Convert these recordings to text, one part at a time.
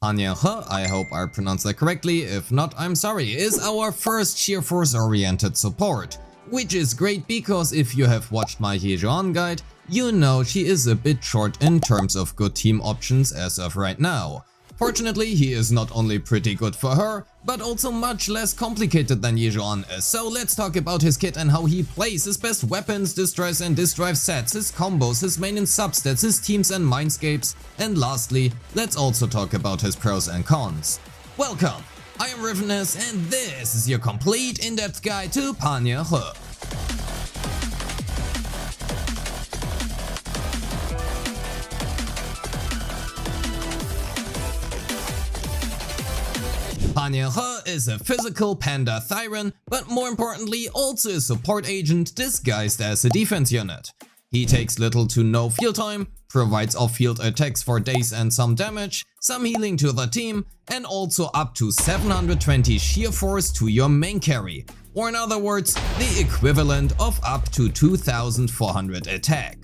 Yinhu, I hope I pronounced that correctly, if not I'm sorry, is our first Sheer Force oriented support, which is great because if you have watched my yixuan guide, you know she is a bit short in terms of good team options as of right now. Fortunately, he is not only pretty good for her, but also much less complicated than yixuan is, so let's talk about his kit and how he plays, his best weapons, destroys and destroy sets, his combos, his main and substats, his teams and mindscapes, and lastly, let's also talk about his pros and cons. Welcome, I am Rivenous and this is your complete in-depth guide to Yinhu. Yinhu is a physical panda Thyron, but more importantly also a support agent disguised as a defense unit. He takes little to no field time, provides off-field attacks for days and some damage, some healing to the team, and also up to 720 sheer force to your main carry, or in other words, the equivalent of up to 2400 attack.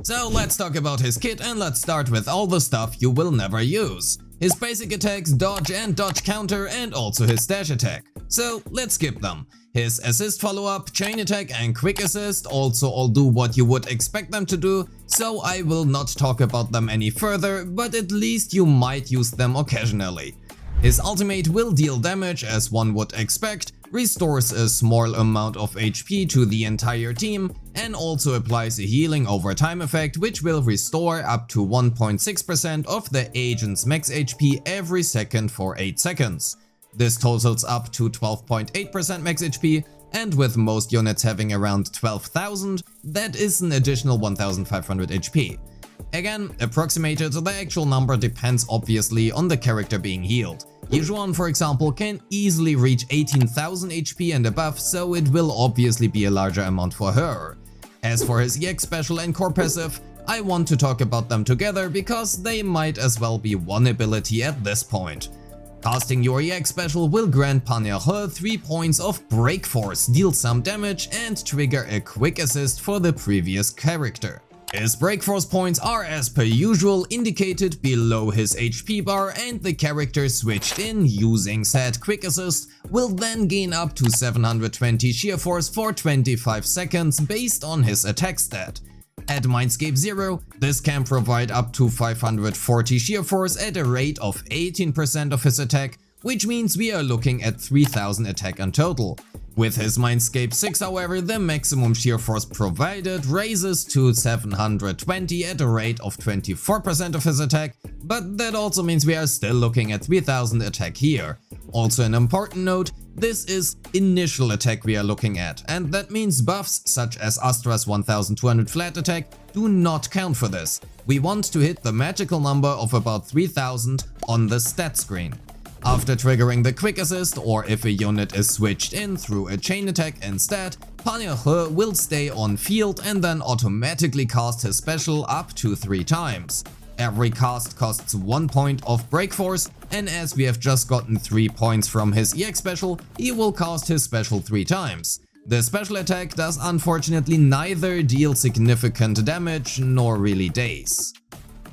So let's talk about his kit and let's start with all the stuff you will never use. His basic attacks, dodge and dodge counter, and also his dash attack. So let's skip them. His assist follow-up, chain attack and quick assist also all do what you would expect them to do, so I will not talk about them any further, but at least you might use them occasionally. His ultimate will deal damage as one would expect, restores a small amount of HP to the entire team, and also applies a healing over time effect which will restore up to 1.6% of the agent's max HP every second for 8 seconds. This totals up to 12.8% max HP, and with most units having around 12,000, that is an additional 1,500 HP. Again, approximated, the actual number depends obviously on the character being healed. yixuan, for example, can easily reach 18,000 HP and above, so it will obviously be a larger amount for her. As for his EX special and core passive, I want to talk about them together because they might as well be one ability at this point. Casting your EX special will grant Yinhu 3 points of break force, deal some damage and trigger a quick assist for the previous character. His break force points are as per usual indicated below his HP bar, and the character switched in using said quick assist will then gain up to 720 sheer force for 25 seconds based on his attack stat. At Mindscape 0, this can provide up to 540 sheer force at a rate of 18% of his attack, which means we are looking at 3000 attack in total. With his Mindscape 6, however, the maximum sheer force provided raises to 720 at a rate of 24% of his attack, but that also means we are still looking at 3000 attack here. Also an important note, this is initial attack we are looking at, and that means buffs such as Astra's 1200 flat attack do not count for this. We want to hit the magical number of about 3000 on the stat screen. After triggering the quick assist, or if a unit is switched in through a chain attack instead, Yinhu will stay on field and then automatically cast his special up to 3 times. Every cast costs 1 point of break force, and as we have just gotten 3 points from his EX special, he will cast his special 3 times. The special attack does unfortunately neither deal significant damage nor really daze.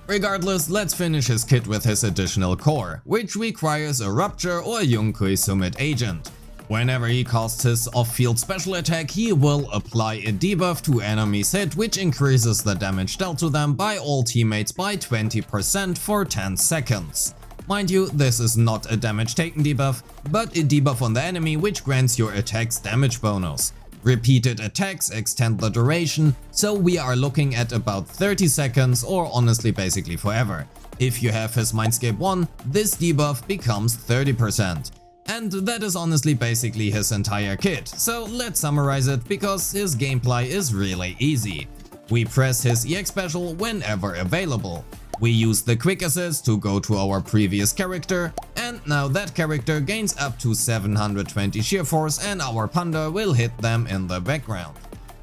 Regardless, let's finish his kit with his additional core, which requires a Rupture or Yunhui Summit agent. Whenever he casts his off-field special attack, he will apply a debuff to enemies hit, which increases the damage dealt to them by all teammates by 20% for 10 seconds. Mind you, this is not a damage taken debuff, but a debuff on the enemy which grants your attacks damage bonus. Repeated attacks extend the duration, so we are looking at about 30 seconds or honestly basically forever. If you have his Mindscape 1, this debuff becomes 30%. And that is honestly basically his entire kit, so let's summarize it because his gameplay is really easy. We press his EX special whenever available. We use the quick assist to go to our previous character, and now that character gains up to 720 sheer force and our panda will hit them in the background.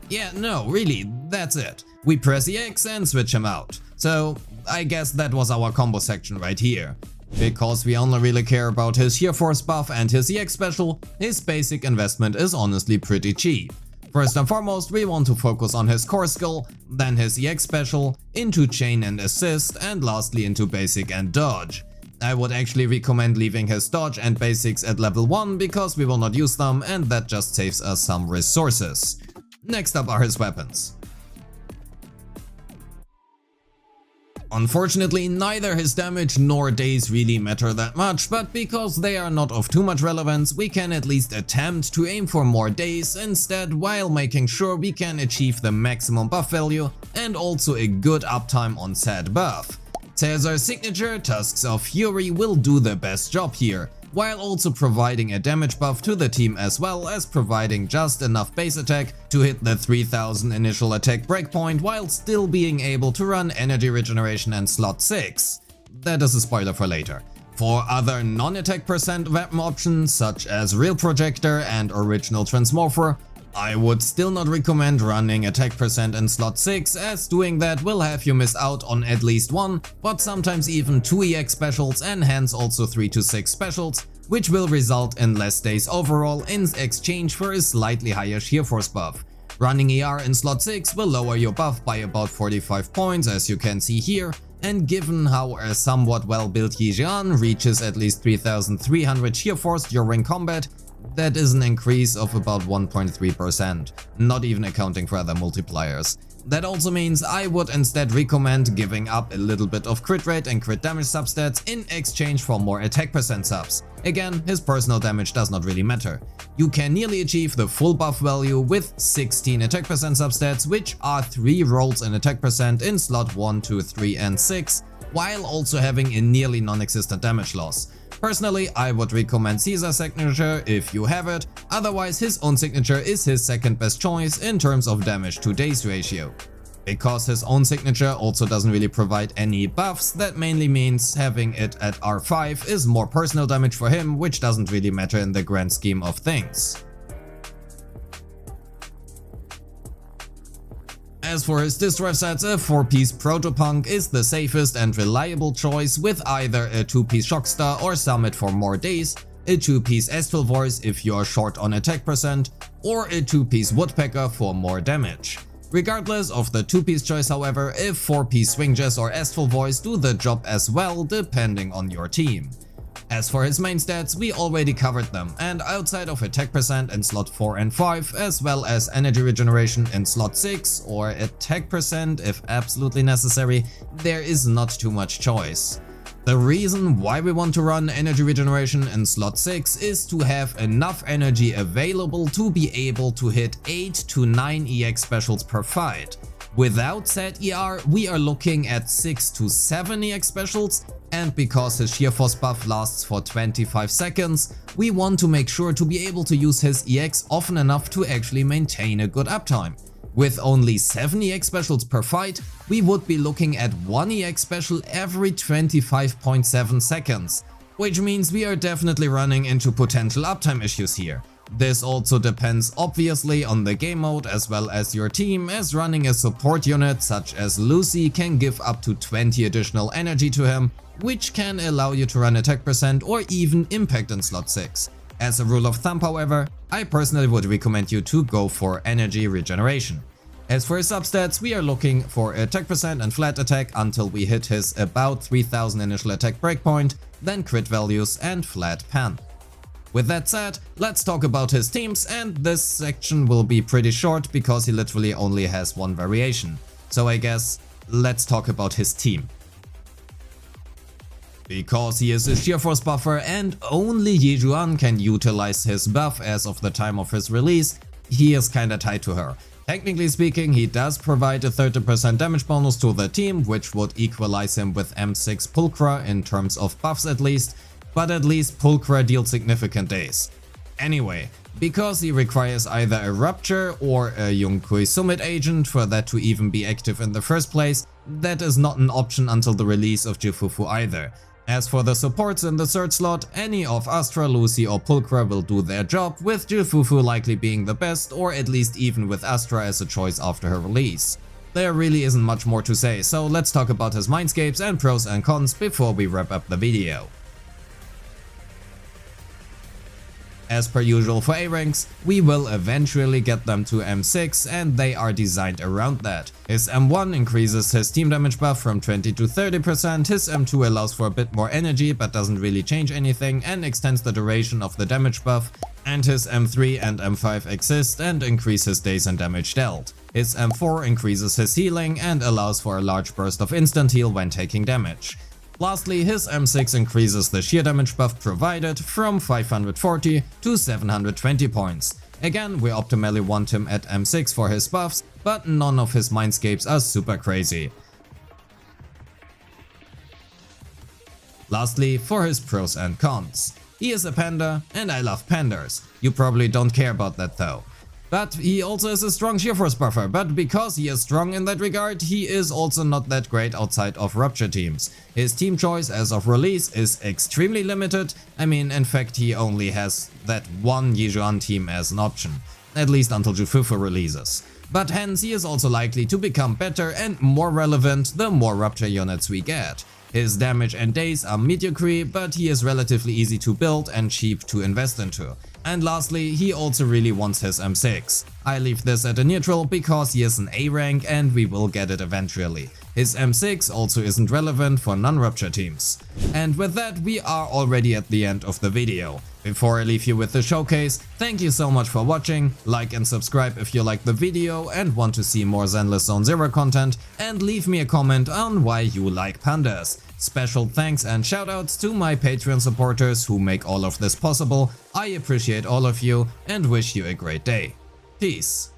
Yeah, no, really, that's it. We press EX and switch him out. So I guess that was our combo section right here. Because we only really care about his sheer force buff and his EX special, his basic investment is honestly pretty cheap. First and foremost, we want to focus on his core skill, then his EX special, into chain and assist, and lastly into basic and dodge. I would actually recommend leaving his dodge and basics at level 1 because we will not use them and that just saves us some resources. Next up are his weapons. Unfortunately, neither his damage nor days really matter that much, but because they are not of too much relevance, we can at least attempt to aim for more days instead, while making sure we can achieve the maximum buff value and also a good uptime on said buff. Caesar's signature, Tusks of Fury, will do the best job here, while also providing a damage buff to the team as well as providing just enough base attack to hit the 3000 initial attack breakpoint while still being able to run energy regeneration and slot 6. That is a spoiler for later. For other non-attack percent weapon options such as Real Projector and Original Transmorpher, I would still not recommend running attack percent in slot 6, as doing that will have you miss out on at least 1, but sometimes even 2 EX specials and hence also 3 to 6 specials, which will result in less days overall in exchange for a slightly higher sheer force buff. Running ER in slot 6 will lower your buff by about 45 points, as you can see here, and given how a somewhat well-built Yixuan reaches at least 3300 sheer force during combat, that is an increase of about 1.3%, not even accounting for other multipliers. That also means I would instead recommend giving up a little bit of crit rate and crit damage substats in exchange for more attack percent subs. Again, his personal damage does not really matter. You can nearly achieve the full buff value with 16 attack percent substats, which are 3 rolls in attack percent in slot 1, 2, 3 and 6, while also having a nearly non-existent damage loss. Personally, I would recommend Caesar's signature if you have it, otherwise his own signature is his second best choice in terms of damage to days ratio. Because his own signature also doesn't really provide any buffs, that mainly means having it at R5 is more personal damage for him, which doesn't really matter in the grand scheme of things. As for his disk drive sets, a 4-piece Protopunk is the safest and reliable choice with either a 2-piece Shockstar or Summit for more days, a 2-piece Astral Voice if you are short on attack percent, or a 2-piece Woodpecker for more damage. Regardless of the 2-piece choice however, a 4-piece Swing Jazz or Astral Voice do the job as well depending on your team. As for his main stats, we already covered them, and outside of attack percent in slot 4 and 5, as well as energy regeneration in slot 6 or attack percent if absolutely necessary, there is not too much choice. The reason why we want to run energy regeneration in slot 6 is to have enough energy available to be able to hit 8 to 9 EX specials per fight. Without said ER, we are looking at 6 to 7 EX specials, and because his sheer force buff lasts for 25 seconds, we want to make sure to be able to use his EX often enough to actually maintain a good uptime. With only 7 EX specials per fight, we would be looking at 1 EX special every 25.7 seconds, which means we are definitely running into potential uptime issues here. This also depends obviously on the game mode as well as your team, as running a support unit such as Lucy can give up to 20 additional energy to him, which can allow you to run attack percent or even impact in slot 6. As a rule of thumb however, I personally would recommend you to go for energy regeneration. As for his substats, we are looking for attack percent and flat attack until we hit his about 3000 initial attack breakpoint, then crit values and flat pan. With that said, let's talk about his teams, and this section will be pretty short because he literally only has one variation. So I guess let's talk about his team. Because he is a sheer force buffer and only Yixuan can utilize his buff as of the time of his release, he is kinda tied to her. Technically speaking, he does provide a 30% damage bonus to the team, which would equalize him with M6 Pulchra in terms of buffs at least, but at least Pulchra deals significant days. Anyway, because he requires either a Rupture or a Yunhui Summit agent for that to even be active in the first place, that is not an option until the release of Jifufu either. As for the supports in the third slot, any of Astra, Lucy or Pulchra will do their job, with Jifufu likely being the best, or at least even with Astra as a choice after her release. There really isn't much more to say, so let's talk about his Mindscapes and pros and cons before we wrap up the video. As per usual for A ranks, we will eventually get them to M6 and they are designed around that. His M1 increases his team damage buff from 20 to 30%, his M2 allows for a bit more energy but doesn't really change anything and extends the duration of the damage buff, and his M3 and M5 exist and increase his days and damage dealt. His M4 increases his healing and allows for a large burst of instant heal when taking damage. Lastly, his M6 increases the sheer damage buff provided from 540 to 720 points. Again, we optimally want him at M6 for his buffs, but none of his Mindscapes are super crazy. Lastly, for his pros and cons. He is a panda, and I love pandas. You probably don't care about that though. But he also is a strong sheer force buffer, but because he is strong in that regard, he is also not that great outside of Rupture teams. His team choice as of release is extremely limited. I mean, in fact, he only has that one yixuan team as an option, at least until Jufufu releases. But hence he is also likely to become better and more relevant the more Rupture units we get. His damage and days are mediocre, but he is relatively easy to build and cheap to invest into. And lastly, he also really wants his M6. I leave this at a neutral because he is an A rank and we will get it eventually. His M6 also isn't relevant for non-Rupture teams. And with that, we are already at the end of the video. Before I leave you with the showcase, thank you so much for watching, like and subscribe if you liked the video and want to see more Zenless Zone Zero content, and leave me a comment on why you like pandas. Special thanks and shoutouts to my Patreon supporters who make all of this possible. I appreciate all of you and wish you a great day. Peace.